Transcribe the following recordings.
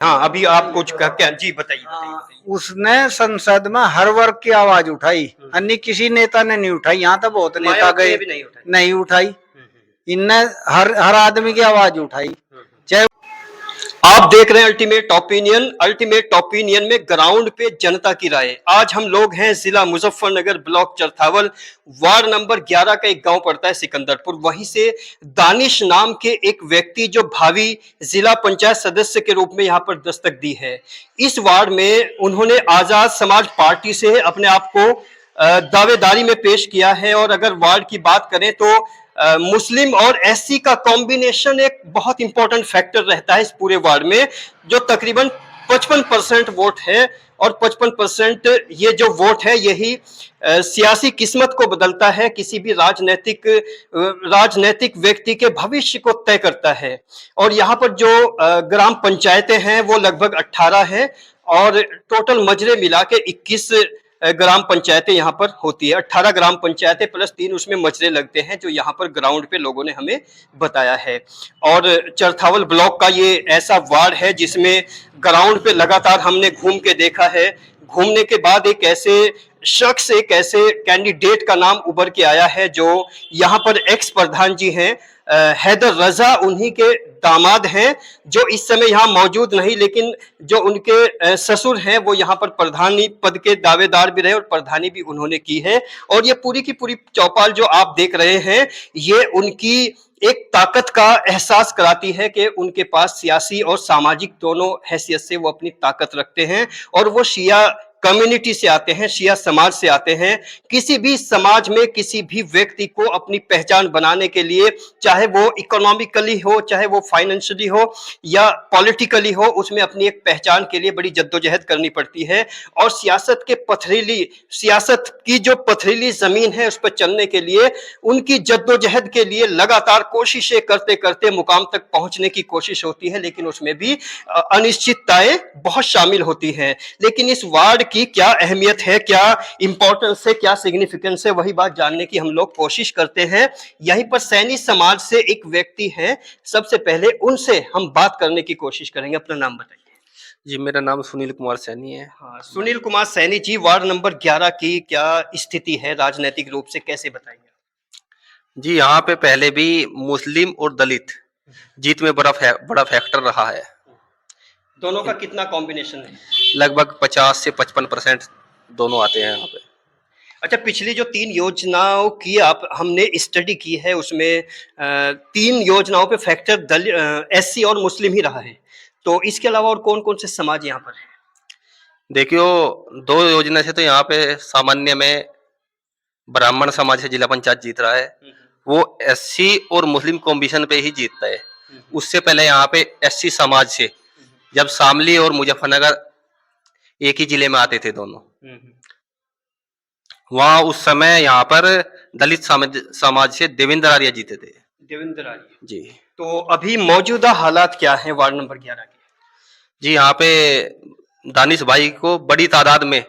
हाँ, अभी आप कुछ क्या जी बताइए बताइए। उसने संसद में हर वर्ग की आवाज उठाई, अन्य किसी नेता ने नहीं उठाई। यहाँ तो बहुत नेता मायावती गए, ने भी नहीं उठाई। नहीं उठाई। इनने हर हर आदमी की आवाज उठाई, चाहे। आप देख रहे हैं अल्टीमेट ओपिनियन। अल्टीमेट ओपिनियन में ग्राउंड पे जनता की राय। आज हम लोग हैं जिला Muzaffarnagar, block Charthawal, ward number 11 का एक गांव पड़ता है सिकंदरपुर। वहीं से दानिश नाम के एक व्यक्ति जो भावी जिला पंचायत सदस्य के रूप में यहां पर दस्तक दी है। इस वार्ड में उन्होंने आजाद समाज पार्टी से अपने आप को दावेदारी में पेश किया है। और अगर वार्ड की बात करें तो मुस्लिम और एससी का कॉम्बिनेशन एक बहुत इंपॉर्टेंट फैक्टर रहता है इस पूरे वार्ड में, जो तकरीबन 55% वोट है। और 55% ये जो वोट है यही सियासी किस्मत को बदलता है, किसी भी राजनीतिक व्यक्ति के भविष्य को तय करता है। और यहाँ पर जो ग्राम पंचायतें हैं वो लगभग 18 है और टोटल मजरे मिला के 21 ग्राम पंचायतें यहाँ पर होती है। 18 ग्राम पंचायतें प्लस 3 उसमें मजरे लगते हैं, जो यहाँ पर ग्राउंड पे लोगों ने हमें बताया है। और चरथावल ब्लॉक का ये ऐसा वार्ड है जिसमें ग्राउंड पे लगातार हमने घूम के देखा है। घूमने के बाद एक ऐसे शख्स, एक ऐसे कैंडिडेट का नाम उभर के आया है जो यहाँ पर एक्स प्रधान जी हैं, हैदर रजा, उन्हीं के दामाद हैं, जो इस समय यहाँ मौजूद नहीं, लेकिन जो उनके ससुर हैं वो यहाँ पर प्रधानी पद के दावेदार भी रहे और प्रधानी भी उन्होंने की है। और ये पूरी की पूरी चौपाल जो आप देख रहे हैं ये उनकी एक ताकत का एहसास कराती है कि उनके पास सियासी और सामाजिक दोनों हैसियत से वो अपनी ताकत रखते हैं। और वो शिया कम्युनिटी से आते हैं, शिया समाज से आते हैं। किसी भी समाज में किसी भी व्यक्ति को अपनी पहचान बनाने के लिए, चाहे वो इकोनॉमिकली हो, चाहे वो फाइनेंशियली हो या पॉलिटिकली हो, उसमें अपनी एक पहचान के लिए बड़ी जद्दोजहद करनी पड़ती है। और सियासत की जो पथरीली जमीन है उस पर चलने के लिए, उनकी जद्दोजहद के लिए लगातार कोशिशें करते करते मुकाम तक पहुंचने की कोशिश होती है, लेकिन उसमें भी अनिश्चितताएं बहुत शामिल होती हैं। लेकिन इस वार्ड की क्या अहमियत है, क्या इंपॉर्टेंस है, क्या सिग्निफिकेंस है, वही बात जानने की हम लोग कोशिश करते हैं। यहीं पर सैनी समाज से एक व्यक्ति है, सबसे पहले उनसे हम बात करने की कोशिश करेंगे। अपना नाम बताइए। जी, मेरा नाम सुनील कुमार सैनी है। हाँ, सुनील कुमार सैनी जी, वार्ड नंबर 11 की क्या स्थिति है राजनीतिक रूप से, कैसे बताएंगे? जी, यहाँ पे पहले भी मुस्लिम और दलित जीत में बड़ा फैक्टर रहा है। दोनों का कितना कॉम्बिनेशन है? लगभग 50 से 55% दोनों आते हैं यहाँ पे। अच्छा, पिछली जो 3 योजनाओं की आप हमने स्टडी की है उसमें 3 योजनाओं पे फैक्टर एससी और मुस्लिम ही रहा है। तो इसके अलावा और कौन-कौन से समाज यहाँ पर हैं? देखियो, 2 योजना से तो यहाँ पे सामान्य में ब्राह्मण समाज से जिला पंचायत जीत रहा है। वो एससी और मुस्लिम कॉम्बिनेशन पे ही जीतता है। उससे पहले यहाँ पे एससी समाज से जब शामली और मुजफ्फरनगर एक ही जिले में आते थे दोनों, वहाँ उस समय यहाँ पर दलित समाज से देवेंद्र आर्य जीते थे। देवेंद्र आर्य जी। तो अभी मौजूदा हालात क्या हैं वार्ड नंबर 11 के? जी, यहाँ पे दानिश भाई को बड़ी तादाद में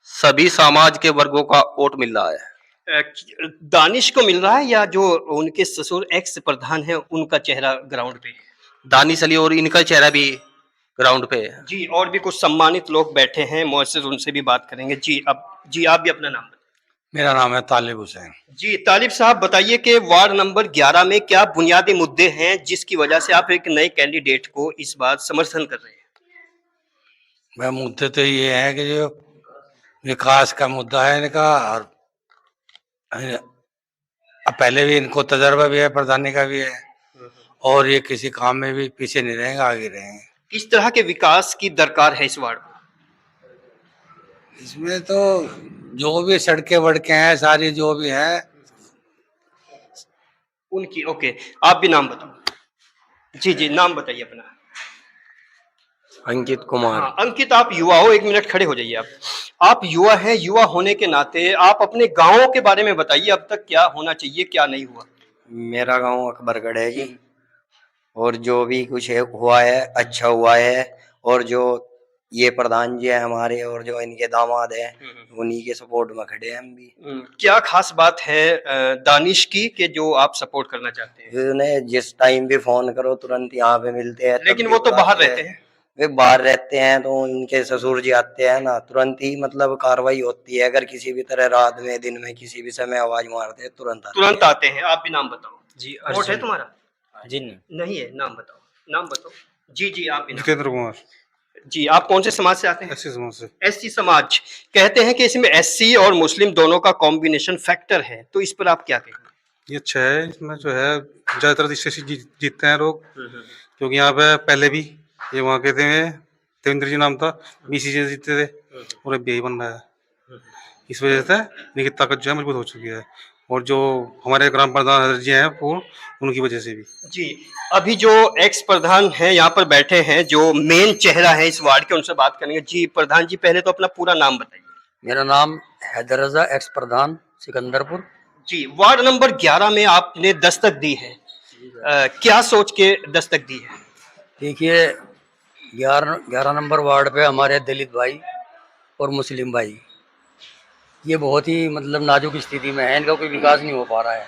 सभी समाज के वर्गों का वोट मिल रहा है। दानिश को मिल रहा है या जो उनके ससुर एक्स प्रधान है उनका चेहरा ग्राउंड पे है? दानिश अली और इनका चेहरा भी ग्राउंड पे है। जी, और भी कुछ सम्मानित लोग बैठे हैं मौजूद, उनसे भी बात करेंगे। जी, आप भी अपना नाम बताइए। मेरा नाम है तालिब हुसैन। जी, तालिब साहब बताइए कि वार्ड नंबर 11 में क्या बुनियादी मुद्दे हैं जिसकी वजह से आप एक नए कैंडिडेट को इस बार समर्थन कर रहे हैं? वह मुद्दे तो ये है कि जो विकास का मुद्दा है इनका, और अब पहले भी इनको तजर्बा भी है, प्रधानी का भी है, और ये किसी काम में भी पीछे नहीं रहेंगे, आगे रहेंगे। किस तरह के विकास की दरकार है इस वार्ड को? इसमें तो जो भी सड़कें वड़कें हैं सारी जो भी हैं उनकी। ओके, आप भी नाम बताओ। जी, नाम बताइए अपना। अंकित कुमार। हाँ, अंकित, आप युवा हो, 1 मिनट खड़े हो जाइए आप। आप युवा हैं, युवा होने के नाते आप अपने गांवों के बारे में बताइए, अब तक क्या होना चाहिए, क्या नहीं हुआ? मेरा गांव अकबरगढ़ है जी, और जो भी कुछ है हुआ है अच्छा हुआ है। और जो ये प्रधान जी है हमारे और जो इनके दामाद है उन्हीं के सपोर्ट में खड़े हैं हम भी। क्या खास बात है दानिश की कि जो आप सपोर्ट करना चाहते हैं? उन्हें जिस टाइम भी फोन करो तुरंत यहाँ पे मिलते हैं। लेकिन वो तो बाहर रहते हैं। वे बाहर रहते हैं तो उनके ससुर जी आते हैं ना, तुरंत ही मतलब कार्रवाई होती है। अगर किसी भी तरह रात में दिन में किसी भी समय आवाज मारते हैं तुरंत आते तुरंत आते हैं। आप भी नाम बताओ। जी वोट है अर्जुन तुम्हारा? जी नहीं नहीं है, नाम बताओ। नाम बताओ। जी जी, आप भी नाम। जितेंद्र कुमार, जी, आप कौन से समाज से आते हैं? एससी समाज से। एससी समाज। कहते हैं कि इसमें एससी और मुस्लिम दोनों का कॉम्बिनेशन फैक्टर है, तो इस पर आप क्या कहेंगे? ये अच्छा है, इसमें जो है ज्यादातर इससे जीतते हैं लोग, क्योंकि यहाँ पे पहले भी ये वहाँ के थे, देवेंद्र जी नाम था, बीसी से जीते थे और अब यही बन रहा है। इस वजह से इनकी ताकत जो है मजबूत हो चुकी है, और जो हमारे ग्राम प्रधान जी हैं वो उनकी वजह से भी। जी, अभी जो एक्स प्रधान हैं यहाँ पर बैठे हैं, जो मेन चेहरा है इस वार्ड के, उनसे बात करेंगे। जी प्रधान जी, पहले तो अपना पूरा नाम बताइए। मेरा नाम हैदर रजा, एक्स प्रधान सिकंदरपुर। जी, वार्ड नंबर 11 में आपने दस्तक दी है। क्या सोच के दस्तक दी है? देखिए 11 नंबर वार्ड पे हमारे दलित भाई और मुस्लिम भाई ये बहुत ही मतलब नाजुक स्थिति में है, इनका कोई विकास नहीं हो पा रहा है।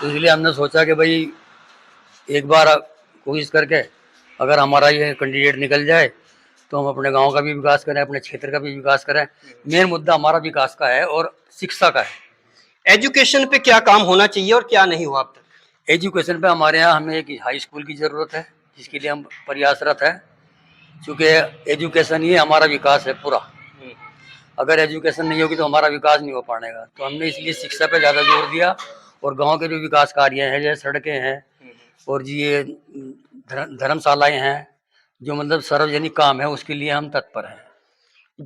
तो इसलिए हमने सोचा कि भाई एक बार कोशिश करके अगर हमारा ये कैंडिडेट निकल जाए तो हम अपने गांव का भी विकास करें, अपने क्षेत्र का भी विकास करें। मेन मुद्दा हमारा विकास का है और शिक्षा का है। एजुकेशन पे क्या काम होना चाहिए और क्या नहीं हुआ अब तक? एजुकेशन पे हमारे यहाँ हमें एक हाई स्कूल की ज़रूरत है, जिसके लिए हम प्रयासरत हैं, क्योंकि एजुकेशन ही हमारा विकास है पूरा। अगर एजुकेशन नहीं होगी तो हमारा विकास नहीं हो पाएगा। तो हमने इसलिए शिक्षा पे ज़्यादा जोर दिया, और गांव के जो विकास कार्य हैं जैसे सड़कें हैं और जी ये धर्मशालाएँ हैं, जो मतलब सार्वजनिक काम है उसके लिए हम तत्पर हैं।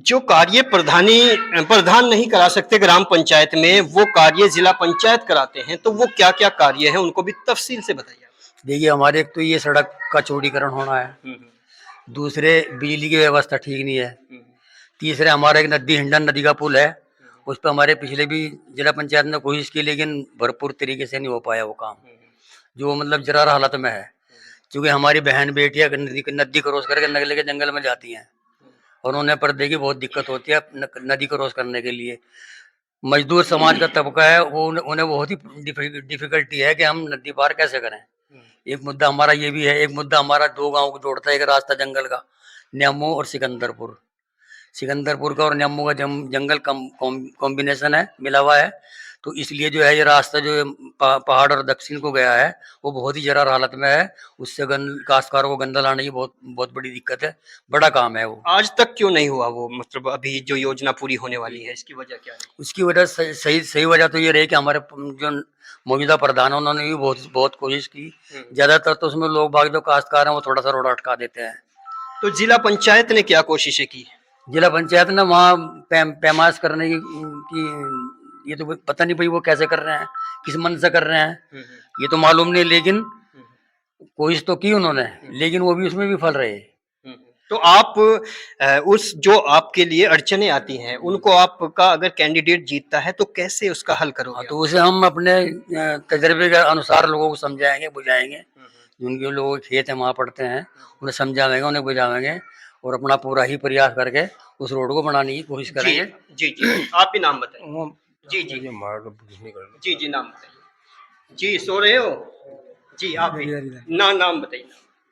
जो कार्य प्रधान नहीं करा सकते ग्राम पंचायत में, वो कार्य जिला पंचायत कराते हैं, तो वो क्या क्या कार्य है उनको भी तफसील से बताइए। देखिए हमारे एक तो ये सड़क का चौड़ीकरण होना है, दूसरे बिजली की व्यवस्था ठीक नहीं है, तीसरे हमारा एक नदी हिंडन नदी का पुल है, उस पर हमारे पिछले भी जिला पंचायत ने कोशिश की लेकिन भरपूर तरीके से नहीं हो पाया वो काम, जो मतलब जरार हालत में है। क्योंकि हमारी बहन बेटियां नदी क्रॉस करके नगले के जंगल में जाती हैं और उन्हें पर्दे की बहुत दिक्कत होती है नदी क्रॉस करने के लिए। मजदूर समाज का तबका है, वो उन्हें बहुत ही डिफिकल्टी है कि हम नदी पार कैसे करें। एक मुद्दा हमारा ये भी है। एक मुद्दा हमारा दो गांव को जोड़ता है, एक रास्ता जंगल का, न्यामो और सिकंदरपुर का और न्यामो का जंगल कॉम्बिनेशन है, मिला हुआ है। तो इसलिए जो है ये रास्ता जो पहाड़ और दक्षिण को गया है वो बहुत ही जरार हालत में है। उससे काश्तकारों को गंदा लाने की बहुत बड़ी दिक्कत है, बड़ा काम है वो। आज तक क्यों नहीं हुआ वो? मतलब अभी जो योजना पूरी होने वाली है, इसकी वजह क्या है? उसकी वजह सही वजह तो ये रही कि हमारे जो मौजूदा प्रधान है उन्होंने भी बहुत कोशिश की। ज्यादातर तो उसमें लोग बाग जो काश्तकार हैं वो थोड़ा सा रोड अटका देते हैं। तो जिला पंचायत ने क्या कोशिशें की? जिला पंचायत ने वहाँ पैमाइश करने की ये तो पता नहीं भाई वो कैसे कर रहे हैं, किस मन से कर रहे हैं, ये तो मालूम नहीं, लेकिन कोशिश तो की उन्होंने, लेकिन वो भी उसमें विफल रहे। तो आप उस जो आपके लिए अड़चने आती हैं उनको आपका अगर कैंडिडेट जीतता है तो कैसे उसका हल करोगे? तो उसे हम अपने तजर्बे के अनुसार लोगों को समझाएंगे, बुझाएंगे। जिनके लोग खेत है वहाँ पढ़ते हैं उन्हें समझाएंगे, उन्हें बुझाएंगे और अपना पूरा ही प्रयास करके उस रोड को बनाने की कोशिश करेंगे। जी जी, आप भी नाम बताइए। जी जी जी जी, नाम बताइए। जी, सो रहे हो? जी, आप भी नाम बताइए।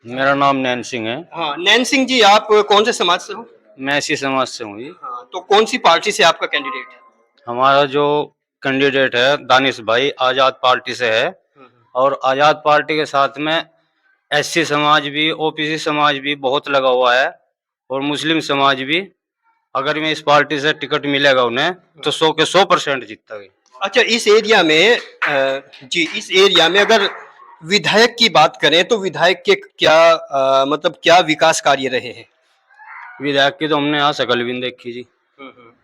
मेरा नाम नैन सिंह है। हाँ, नैन सिंह जी, आप कौन से समाज से हो? मैं इसी समाज से हूँ जी। हाँ, तो कौन सी पार्टी से आपका कैंडिडेट है? हमारा जो कैंडिडेट है दानिश भाई आजाद पार्टी से है, और आजाद पार्टी के साथ में एससी समाज भी, ओबीसी समाज भी बहुत लगा हुआ है, और मुस्लिम समाज भी। अगर मैं इस पार्टी से टिकट मिलेगा उन्हें तो 100 के 100% जीतता है। अच्छा, इस एरिया में इस एरिया में अगर विधायक की बात करें तो विधायक के क्या मतलब क्या विकास कार्य रहे हैं? विधायक की तो हमने यहाँ शकल भी नहीं देखी जी।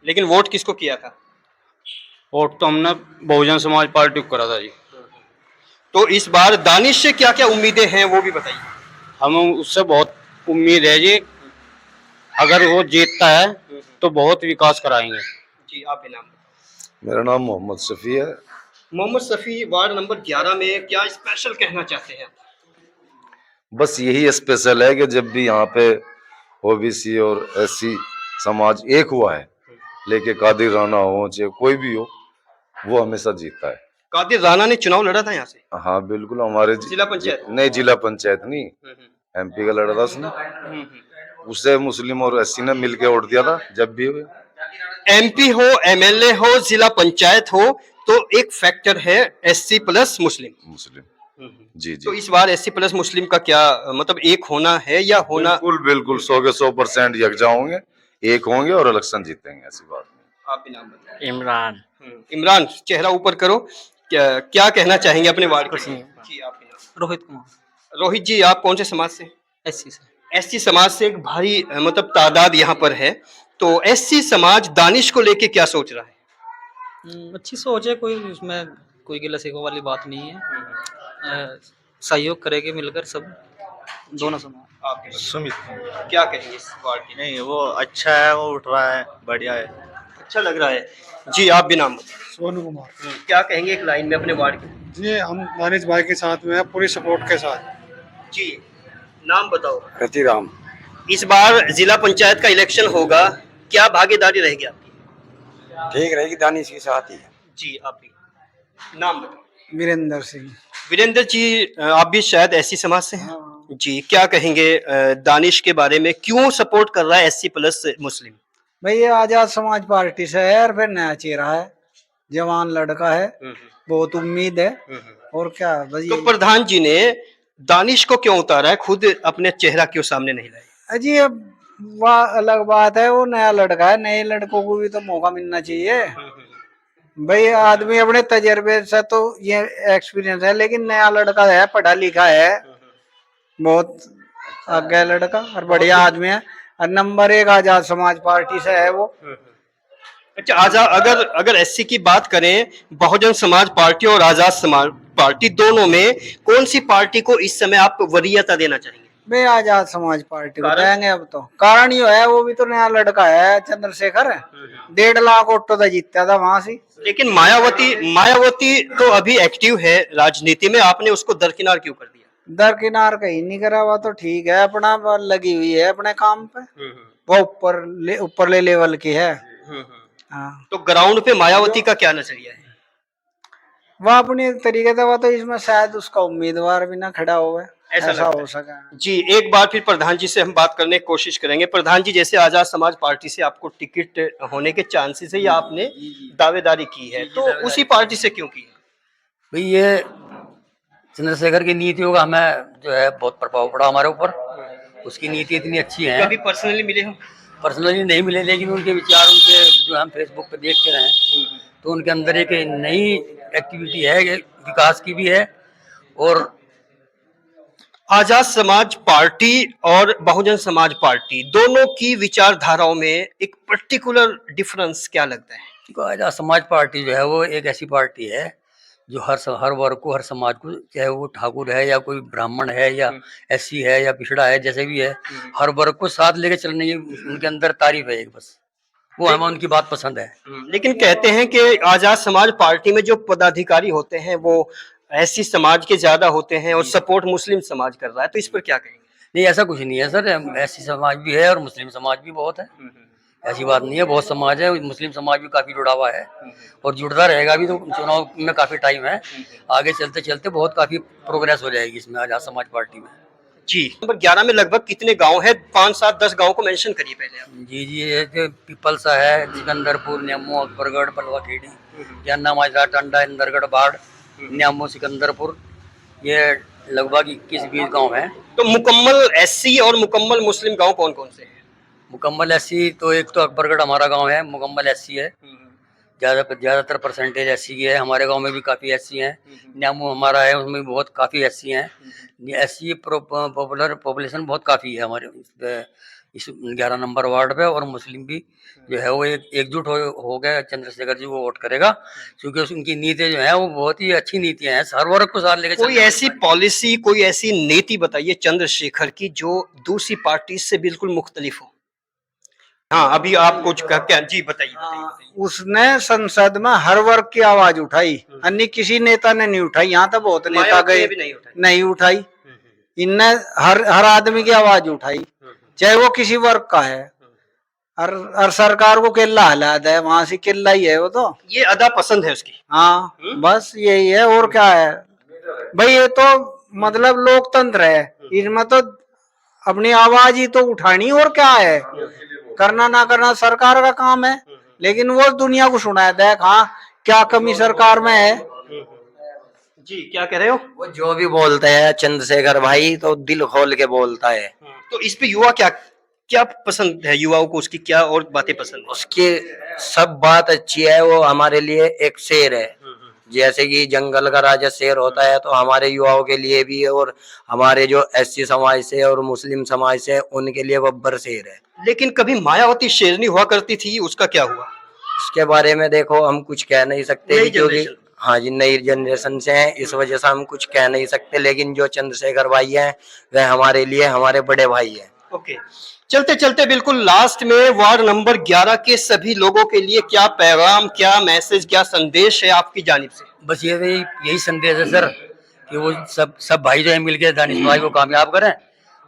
लेकिन वोट किसको किया था? वोट तो हमने बहुजन समाज पार्टी को करा था जी। तो इस बार दानिश से क्या क्या उम्मीदें हैं वो भी बताइए। हमें उससे बहुत उम्मीद है जी, अगर वो जीतता है तो बहुत विकास कराएंगे जी। आप भी नाम बताइए। मेरा नाम मोहम्मद शफी है। मोहम्मद शफी, वार्ड नंबर 11 में क्या स्पेशल कहना चाहते हैं? बस यही स्पेशल है कि जब भी यहाँ पे ओबीसी और एससी समाज एक हुआ है, लेके कादिर राणा हो चाहे कोई भी हो, वो हमेशा जीतता है। कादिर राणा ने चुनाव लड़ा था यहाँ से? हाँ बिल्कुल, हमारे जिला पंचायत? नहीं, जिला पंचायत नहीं, एमपी का लड़ा था उसने। उसे मुस्लिम और एससी ने मिलके वोट दिया था जब भी हुए। एमपी हो, एमएलए हो, जिला पंचायत हो, तो एक फैक्टर है एससी प्लस मुस्लिम। मुस्लिम जी तो जी इस बार एससी प्लस मुस्लिम का क्या मतलब एक होना है या होना? बिल्कुल बिल्कुल 100 के 100% यकजा होंगे, एक होंगे और इलेक्शन जीतेंगे, ऐसी बात नहीं। आप भी नाम बताइए। इमरान। इमरान, चेहरा ऊपर करो। क्या कहना चाहेंगे अपने वार्ड के लिए? जी, आप भी नाम। रोहित कुमार। रोहित जी, आप कौन से समाज से? एससी से। एससी समाज से एक भारी मतलब तादाद यहाँ पर है, तो एससी समाज दानिश को लेके क्या सोच रहा है? अच्छी सोच है, कोई उसमें कोई गिला शिकवा वाली बात नहीं है। सहयोग करेंगे मिलकर सब, दोनों समाज। आप सुमित। क्या कहेंगे इस वार्ड के? नहीं, वो अच्छा है, वो उठ रहा है, बढ़िया है। अच्छा लग रहा है। जी, आप भी नाम बताइए। सोनू कुमार क्या कहेंगे एक लाइन में अपने वार्ड के? जी, हम दानिश भाई के साथ में हैं, पूरी सपोर्ट के साथ। जी, नाम बताओ। रतिराम। इस बार जिला पंचायत का इलेक्शन होगा, क्या भागीदारी रहेगी आपकी? ठीक रहेगी, दानिश के साथ ही। जी, आप भी नाम बताओ। वीरेंद्र सिंह। वीरेंद्र जी, आप भी शायद एससी समाज से हैं? जी, क्या कहेंगे दानिश के बारे में, क्यों सपोर्ट कर रहा है एससी प्लस मुस्लिम? भाई ये आजाद समाज पार्टी से है और फिर नया चेहरा है, जवान लड़का है, बहुत उम्मीद है। और क्या भाई, तो प्रधान जी ने दानिश को क्यों उतारा है, खुद अपने चेहरा क्यों सामने नहीं लाए? अजी अब वह अलग बात है, वो नया लड़का है, नए लड़कों को भी तो मौका मिलना चाहिए। भाई आदमी अपने तजर्बे से तो ये एक्सपीरियंस है, लेकिन नया लड़का है, पढ़ा लिखा है, बहुत आगे लड़का और बढ़िया आदमी है। और नंबर 1 आजाद समाज पार्टी से है वो। अच्छा, आजाद अगर एससी की बात करें, बहुजन समाज पार्टी और आजाद समाज पार्टी दोनों में कौन सी पार्टी को इस समय आप वरीयता देना चाहेंगे? भाई आजाद समाज पार्टी को कारण? देंगे अब तो। कारण ये है, वो भी तो नया लड़का है, चंद्रशेखर है, 1.5 लाख वोटों से जीता था वहां से। लेकिन मायावती तो अभी एक्टिव है राजनीति में, आपने उसको दरकिनार क्यों कर दिया? दरकिनार कहीं नहीं करा हुआ, तो ठीक है, अपना लगी हुई है अपने काम पे, वो ऊपरले लेवल की है। हाँ, तो ग्राउंड पे मायावती का क्या नजरिया है? वह अपनी तरीके से, वो तो इसमें शायद उसका उम्मीदवार भी ना खड़ा हुआ है, ऐसा ऐसा लगता हो है। सका। जी, एक बार फिर प्रधान जी से हम बात करने की कोशिश करेंगे। प्रधान जी, जैसे आजाद समाज पार्टी से आपको टिकट होने के चांसेस है या आपने दावेदारी की है, तो उसी पार्टी से क्यों की है? भाई ये चंद्रशेखर की नीतियों का हमें जो है बहुत प्रभाव पड़ा हमारे ऊपर। उसकी नीति इतनी अच्छी है, कभी पर्सनली मिले हो? पर्सनली नहीं मिले, लेकिन उनके विचार, उनके जो हम फेसबुक पे देखते रहे, तो उनके अंदर एक नई एक्टिविटी है, विकास की भी है। और आजाद समाज पार्टी और बहुजन समाज पार्टी दोनों की विचारधाराओं में एक पर्टिकुलर डिफरेंस क्या लगता है? आजाद समाज पार्टी जो है वो एक ऐसी पार्टी है जो हर वर्ग को, हर समाज को, चाहे वो ठाकुर है या कोई ब्राह्मण है या एससी है या पिछड़ा है, जैसे भी है, हर वर्ग को साथ लेके चलने की उनके अंदर तारीफ है एक, बस वो हमें उनकी बात पसंद है। लेकिन कहते हैं कि आजाद समाज पार्टी में जो पदाधिकारी होते हैं वो एससी समाज के ज्यादा होते हैं और सपोर्ट मुस्लिम समाज कर रहा है, तो इस पर क्या कहेंगे? नहीं, ऐसा कुछ नहीं है सर, एससी समाज भी है और मुस्लिम समाज भी बहुत है, ऐसी बात नहीं है, बहुत समाज है, मुस्लिम समाज भी काफी जुड़ा हुआ है और जुड़ता रहेगा भी। तो चुनाव में काफी टाइम है, आगे चलते चलते बहुत काफी प्रोग्रेस हो जाएगी इसमें आजाद समाज पार्टी में। जी, नंबर 11 में लगभग कितने गांव है? 5, 7, 10 गांव को मेंशन करिए पहले आप। जी जी, ये पीपलसा है, सिकंदरपुर, न्यामो, अकबरगढ़, बलवाखेड़ी, जाना माजरा, टांडा, इंदरगढ़, बाढ़, न्यामो, सिकंदरपुर, ये लगभग 21-20 गाँव है। तो मुकम्मल एससी और मुकम्मल मुस्लिम गांव कौन कौन से हैं? मुकम्मल एससी तो एक तो अकबरगढ़ हमारा गांव है, मुकम्मल एससी है, ज्यादातर परसेंटेज एससी की है। हमारे गांव में भी काफी एससी हैं। न्यामू हमारा है, उसमें भी बहुत काफी एससी हैं। एससी पॉपुलेशन बहुत काफी है हमारे इस 11 नंबर वार्ड पे। और मुस्लिम भी जो है वो एकजुट हो गया, चंद्रशेखर जी को वोट करेगा, क्योंकि उनकी नीति जो है वो बहुत ही अच्छी नीतियां हैं, हर वर्ग को साथ लेकर। कोई ऐसी पॉलिसी, कोई ऐसी नीति बताइए चंद्रशेखर की जो दूसरी पार्टी से बिल्कुल मुख्तलिफ हो। हाँ, अभी आप कुछ क्या? जी बताइए। उसने संसद में हर वर्ग की आवाज उठाई, अन्य किसी नेता ने नहीं उठाई। यहाँ तो बहुत नेता गए, नहीं उठाई। इनने हर आदमी की आवाज उठाई, चाहे वो किसी वर्ग का है। हर सरकार को केला हालात है, वहां से केला ही है वो तो। ये अदा पसंद है उसकी। हाँ, बस यही है, और क्या है भाई। ये तो मतलब लोकतंत्र है, इसमें तो अपनी आवाज ही तो उठानी, और क्या है, करना ना करना सरकार का काम है, लेकिन वो दुनिया को सुनाए देख हाँ क्या कमी सरकार में है। जी क्या कह रहे हो? वो जो भी बोलते हैं चंद्रशेखर भाई तो दिल खोल के बोलता है। तो इस पे युवा क्या क्या पसंद है, युवाओं को उसकी क्या और बातें पसंद है? उसकी सब बात अच्छी है, वो हमारे लिए एक शेर है। जैसे कि जंगल का राजा शेर होता है, तो हमारे युवाओं के लिए भी है, और हमारे जो एससी समाज से और मुस्लिम समाज से उनके लिए बब्बर शेर है। लेकिन कभी मायावती शेरनी हुआ करती थी, उसका क्या हुआ? इसके बारे में देखो हम कुछ कह नहीं सकते नई क्योंकि जनरेशन। हाँ जी नई जनरेशन से हैं, इस वजह से हम कुछ कह नहीं सकते, लेकिन जो चंद्रशेखर भाई हैं वह हमारे लिए हमारे बड़े भाई हैं। ओके, चलते चलते बिल्कुल लास्ट में वार्ड नंबर 11 के सभी लोगों के लिए क्या पैगाम, क्या मैसेज, क्या संदेश है आपकी जानिब से? बस ये यही संदेश है सर कि वो सब भाई जो है मिलकर दानिश भाई को कामयाब करें,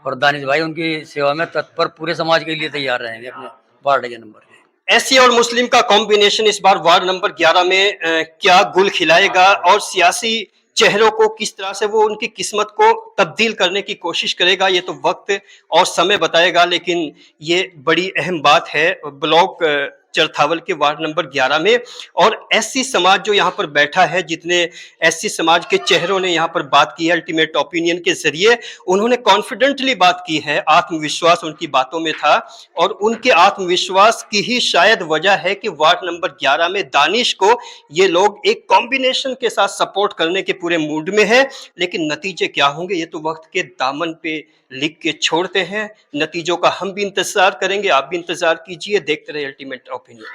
और दानिश भाई उनकी सेवा में तत्पर पूरे समाज के लिए तैयार रहेंगे अपने वार्ड के नंबर के। एससी और मुस्लिम का कॉम्बिनेशन इस बार वार्ड नंबर 11 में क्या गुल खिलाएगा, और सियासी चेहरों को किस तरह से वो उनकी किस्मत को तब्दील करने की कोशिश करेगा, ये तो वक्त और समय बताएगा। लेकिन ये बड़ी अहम बात है ब्लॉक चरथावल के वार्ड नंबर 11 में, और एससी समाज जो यहाँ पर बैठा है, जितने एससी समाज के चेहरों ने यहाँ पर बात की है अल्टीमेट ओपिनियन के जरिए, उन्होंने कॉन्फिडेंटली बात की है, आत्मविश्वास उनकी बातों में था, और उनके आत्मविश्वास की ही शायद वजह है कि वार्ड नंबर 11 में दानिश को ये लोग एक कॉम्बिनेशन के साथ सपोर्ट करने के पूरे मूड में है। लेकिन नतीजे क्या होंगे ये तो वक्त के दामन पे लिख के छोड़ते हैं, नतीजों का हम भी इंतजार करेंगे, आप भी इंतजार कीजिए, देखते रहिए अल्टीमेट ओपिनियन।